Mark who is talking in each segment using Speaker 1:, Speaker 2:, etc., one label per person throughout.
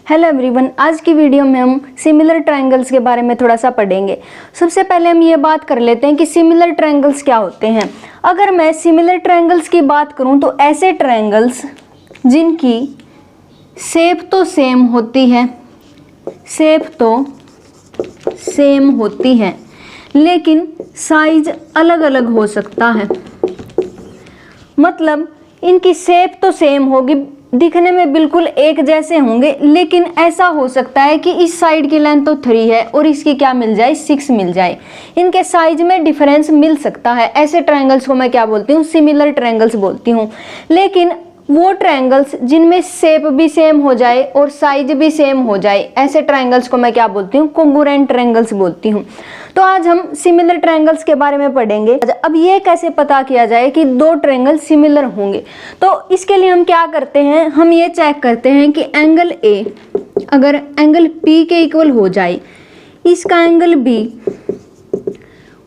Speaker 1: Hello everyone, आज की video में हम सिमिलर ट्रायंगल्स के बारे में थोड़ा सा पढ़ेंगे। सबसे पहले हम ये बात कर लेते हैं कि सिमिलर ट्रायंगल्स क्या होते हैं। अगर मैं सिमिलर ट्रायंगल्स की बात करूं तो ऐसे ट्रायंगल्स जिनकी शेप तो सेम होती है लेकिन साइज अलग अलग हो सकता है। मतलब इनकी शेप तो सेम होगी, दिखने में बिल्कुल एक जैसे होंगे, लेकिन ऐसा हो सकता है कि इस साइड की लेंथ तो 3 है और इसकी क्या मिल जाए, 6 मिल जाए। इनके साइज में डिफरेंस मिल सकता है। ऐसे ट्रायंगल्स को मैं क्या बोलती हूँ, सिमिलर ट्रायंगल्स बोलती हूँ। लेकिन वो ट्रायंगल्स जिनमें शेप भी सेम हो जाए और साइज भी सेम हो जाए, ऐसे ट्रायंगल्स को मैं क्या बोलती हूँ, कोंग्रुएंट ट्रायंगल्स बोलती हूँ। तो आज हम सिमिलर ट्रायंगल्स के बारे में पढ़ेंगे। अब ये कैसे पता किया जाए कि दो ट्रायंगल सिमिलर होंगे, तो इसके लिए हम क्या करते हैं, हम ये चेक करते हैं कि एंगल ए अगर एंगल पी के इक्वल हो जाए, इसका एंगल बी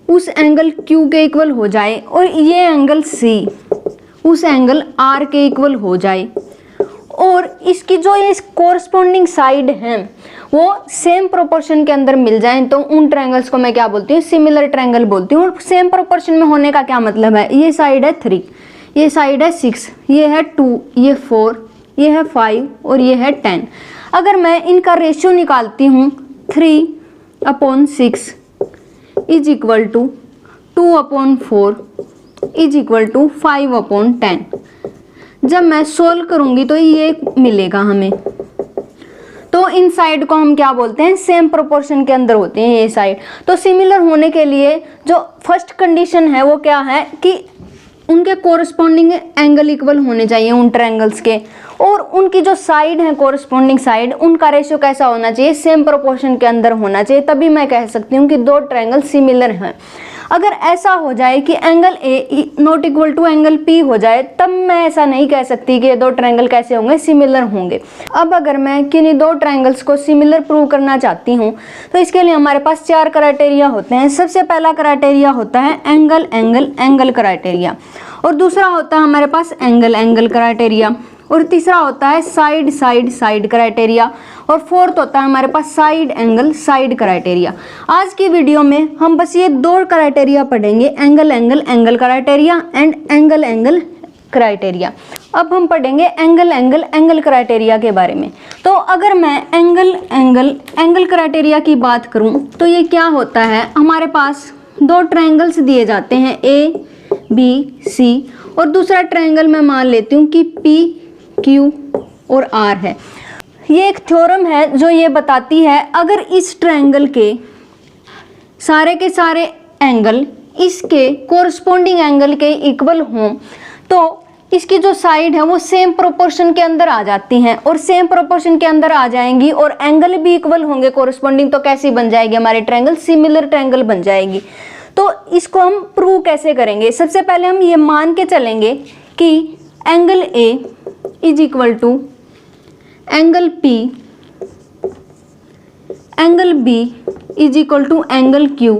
Speaker 1: उस एंगल क्यू के इक्वल हो जाए और ये एंगल सी उस एंगल आर के इक्वल हो जाए और इसकी जो ये कोरस्पॉन्डिंग साइड है वो सेम प्रोपोर्शन के अंदर मिल जाए, तो उन ट्रायंगल्स को मैं क्या बोलती हूँ, सिमिलर ट्रायंगल बोलती हूँ। सेम प्रोपोर्शन में होने का क्या मतलब है, ये साइड है 3, ये साइड है 6, ये है 2, ये 4, ये है 5 और ये है 10। अगर मैं इनका रेशियो निकालती हूँ 3/6 is equal to 2/4 is equal to 5/10। जब मैं सोल्व करूंगी तो ये मिलेगा हमें। तो इन साइड को हम क्या बोलते हैं, सेम प्रोपोर्शन के अंदर होते हैं ये साइड। तो सिमिलर होने के लिए जो फर्स्ट कंडीशन है वो क्या है कि उनके कोरस्पॉन्डिंग एंगल इक्वल होने चाहिए उन ट्रायंगल्स के, और उनकी जो साइड है कोरस्पॉन्डिंग साइड, उनका रेशियो कैसा होना चाहिए, सेम प्रोपोर्शन के अंदर होना चाहिए। तभी मैं कह सकती हूँ कि दो ट्रायंगल सिमिलर हैं। अगर ऐसा हो जाए कि angle A not equal to angle P हो जाए, तब मैं ऐसा नहीं कह सकती कि ये दो ट्रायंगल कैसे होंगे, सिमिलर होंगे। अब अगर मैं किन्हीं दो ट्रायंगल्स को सिमिलर प्रूव करना चाहती हूँ तो इसके लिए हमारे पास 4 क्राइटेरिया होते हैं। सबसे पहला क्राइटेरिया होता है एंगल एंगल एंगल क्राइटेरिया, और दूसरा होता है हमारे पास एंगल एंगल क्राइटेरिया, और तीसरा होता है साइड साइड साइड क्राइटेरिया, और फोर्थ होता है हमारे पास साइड एंगल साइड क्राइटेरिया। आज की वीडियो में हम बस ये 2 क्राइटेरिया पढ़ेंगे, angle angle angle criteria and angle angle criteria. अब हम पढ़ेंगे एंगल एंगल एंगल क्राइटेरिया के बारे में। तो अगर मैं एंगल एंगल एंगल क्राइटेरिया की बात करूं तो ये क्या होता है, हमारे पास 2 ट्रायंगल्स दिए जाते हैं ए बी सी, और दूसरा ट्रायंगल मैं मान लेती हूँ कि पी क्यू और आर है। ये एक थ्योरम है जो ये बताती है अगर इस ट्रायंगल के सारे एंगल इसके कोरस्पॉन्डिंग एंगल के इक्वल हों तो इसकी जो साइड है वो सेम प्रोपोर्शन के अंदर आ जाती हैं, और सेम प्रोपोर्शन के अंदर आ जाएंगी और एंगल भी इक्वल होंगे कोरस्पॉन्डिंग, तो कैसी बन जाएगी हमारी ट्रायंगल, सिमिलर ट्रायंगल बन जाएगी। तो इसको हम प्रूव कैसे करेंगे, सबसे पहले हम ये मान के चलेंगे कि angle A is equal to angle P, angle B is equal to angle Q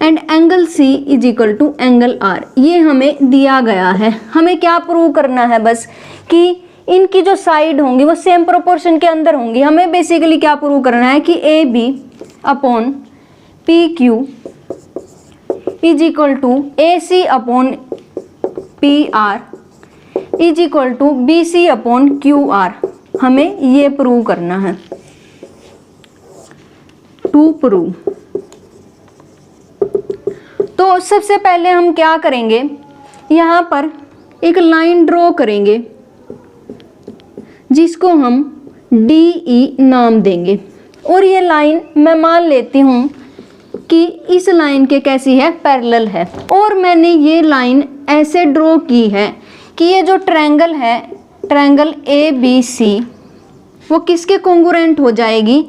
Speaker 1: and angle C is equal to angle R. ये हमें दिया गया है। हमें क्या प्रूव करना है, बस कि इनकी जो साइड होंगी वो सेम प्रोपोर्शन के अंदर होंगी। हमें बेसिकली क्या प्रूव करना है कि A B upon P Q is equal to A C upon P R is equal to B C upon Q R. हमें ये प्रूव करना है, टू प्रूव। तो सबसे पहले हम क्या करेंगे, यहाँ पर एक लाइन ड्रॉ करेंगे जिसको हम डी ई नाम देंगे, और ये लाइन मैं मान लेती हूँ कि इस लाइन के कैसी है, पैरेलल है। और मैंने ये लाइन ऐसे ड्रॉ की है कि ये जो ट्रायंगल है, ट्रायंगल ए बी सी, वो किसके कोंग्रुएंट हो जाएगी,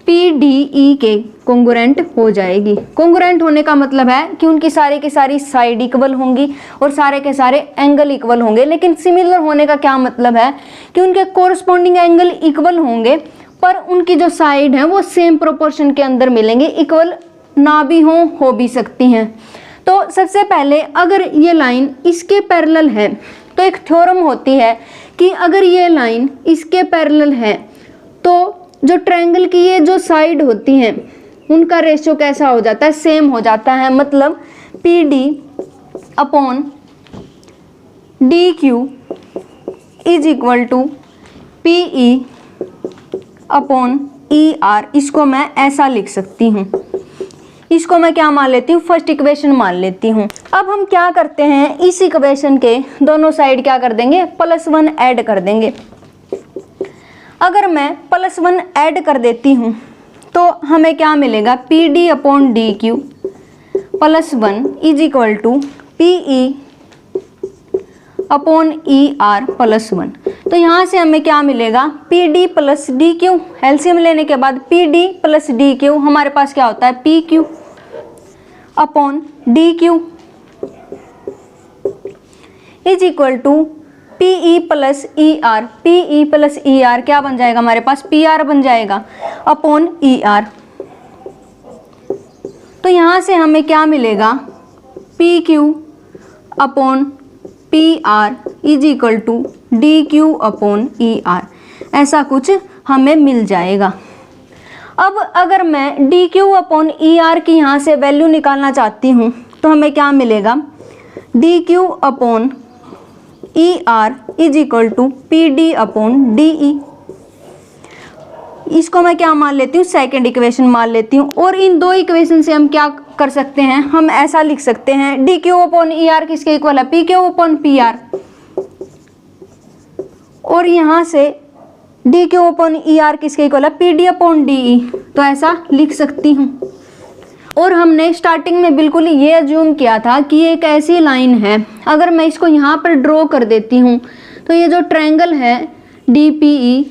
Speaker 1: पी डी ई के कोंग्रुएंट हो जाएगी। कोंग्रुएंट होने का मतलब है कि उनकी सारी की सारी साइड इक्वल होंगी और सारे के सारे एंगल इक्वल होंगे। लेकिन सिमिलर होने का क्या मतलब है कि उनके कोरस्पॉन्डिंग एंगल इक्वल होंगे पर उनकी जो साइड है वो सेम प्रोपोर्शन के अंदर मिलेंगे, इक्वल ना भी हो भी सकती हैं। तो सबसे पहले अगर ये लाइन इसके पैरेलल है तो एक थ्योरम होती है कि अगर ये लाइन इसके पैरेलल है तो जो ट्रायंगल की ये जो साइड होती हैं उनका रेशियो कैसा हो जाता है, सेम हो जाता है। मतलब P D upon D Q is equal to P E upon E R. इसको मैं ऐसा लिख सकती हूँ, इसको मैं क्या मान लेती हूँ, फर्स्ट इक्वेशन मान लेती हूँ। अब हम क्या करते हैं, इस इक्वेशन के दोनों साइड क्या कर देंगे, +1 ऐड कर देंगे। अगर मैं +1 ऐड कर देती हूँ तो हमें क्या मिलेगा, P D upon D Q +1 is equal to P E upon E R +1। तो यहाँ से हमें क्या मिलेगा, P D plus D Q. LCM लेने के बाद P D plus D Q हमारे पास क्या होता है, P Q upon D Q is equal to P E plus E R. P E plus E R क्या बन जाएगा हमारे पास, पी आर बन जाएगा अपॉन ई आर। तो यहाँ से हमें क्या मिलेगा, P Q upon P R is equal to D Q upon E R, ऐसा कुछ हमें मिल जाएगा। अब अगर मैं D Q upon E R की यहाँ से वैल्यू निकालना चाहती हूँ तो हमें क्या मिलेगा, D Q upon E R is equal to P D upon D E. इसको मैं क्या मान लेती हूँ, सेकेंड इक्वेशन मान लेती हूँ। और इन दो इक्वेशन से हम क्या कर सकते हैं, हम ऐसा लिख सकते हैं, D Q upon E are किसके इक्वल है, P Q upon P are. और यहाँ से D Q upon E are किसके इक्वल है, पी डी अपॉन डी ई। तो ऐसा लिख सकती हूँ। और हमने स्टार्टिंग में बिल्कुल ये अज्यूम किया था कि ये एक ऐसी लाइन है, अगर मैं इसको यहाँ पर ड्रॉ कर देती हूँ तो ये जो ट्रायंगल है D P E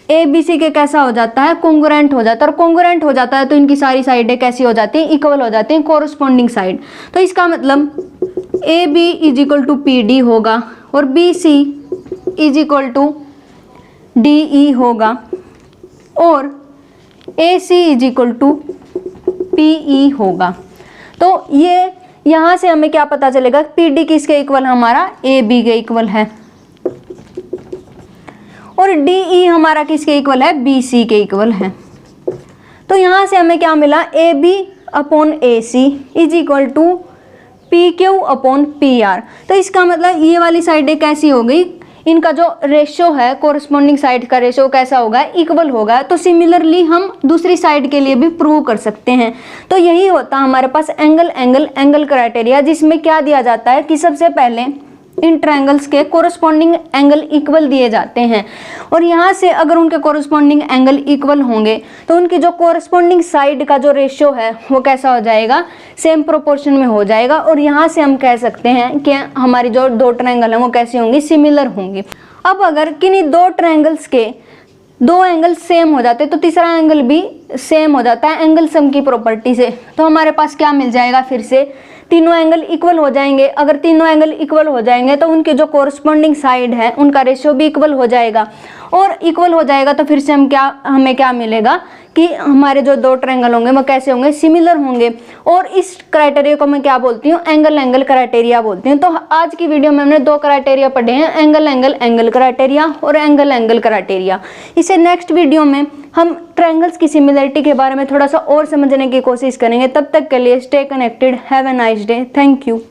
Speaker 1: A B C के कैसा हो जाता है, कोंग्रुएंट हो जाता है। और कोंग्रुएंट हो जाता है तो इनकी सारी साइडें कैसी हो जाती हैं, इक्वल हो जाती हैं, कोरस्पॉन्डिंग साइड। तो इसका मतलब A B is equal to P D होगा और B C is equal to D E होगा और A C is equal to P E होगा। तो ये यहाँ से हमें क्या पता चलेगा, पी डी किसके इक्वल है, हमारा ए बी के इक्वल है। और डी ई हमारा किसके इक्वल है, बी सी के इक्वल है। तो यहाँ से हमें क्या मिला, A B upon A C is equal to P Q upon P R. तो इसका मतलब ये वाली साइडें कैसी हो गई, इनका जो रेशियो है कोरस्पॉन्डिंग साइड का रेशियो कैसा होगा, इक्वल होगा। तो सिमिलरली हम दूसरी साइड के लिए भी प्रूव कर सकते हैं। तो यही होता है हमारे पास एंगल क्राइटेरिया, जिसमें क्या दिया जाता है कि सबसे पहले इन ट्रायंगल्स के कोरस्पॉन्डिंग एंगल इक्वल दिए जाते हैं और यहाँ से अगर उनके कोरस्पॉन्डिंग एंगल इक्वल होंगे तो उनकी जो कोरस्पॉन्डिंग साइड का जो रेशियो है वो कैसा हो जाएगा, सेम प्रोपोर्शन में हो जाएगा। और यहाँ से हम कह सकते हैं कि हमारी जो दो ट्रायंगल हैं वो कैसी होंगी, सिमिलर होंगी। अब अगर किन्हीं दो ट्रायंगल्स के दो एंगल सेम हो जाते तो तीसरा एंगल भी सेम हो जाता है एंगल सम की प्रॉपर्टी से। तो हमारे पास क्या मिल जाएगा, फिर से तीनों एंगल इक्वल हो जाएंगे। अगर तीनों एंगल इक्वल हो जाएंगे तो उनके जो कोरस्पॉन्डिंग साइड है उनका रेशियो भी इक्वल हो जाएगा। और इक्वल हो जाएगा तो फिर से हमें क्या मिलेगा कि हमारे जो दो ट्रायंगल होंगे वो कैसे होंगे, सिमिलर होंगे। और इस क्राइटेरिया को मैं क्या बोलती हूँ, एंगल क्राइटेरिया बोलती हूँ। तो आज की वीडियो में हमने दो क्राइटेरिया पढ़े हैं, एंगल क्राइटेरिया और एंगल क्राइटेरिया। इसे नेक्स्ट वीडियो में हम ट्रायंगल्स की सिमिलरिटी के बारे में थोड़ा सा और समझने की कोशिश करेंगे। तब तक के लिए stay connected, have a nice day, thank you.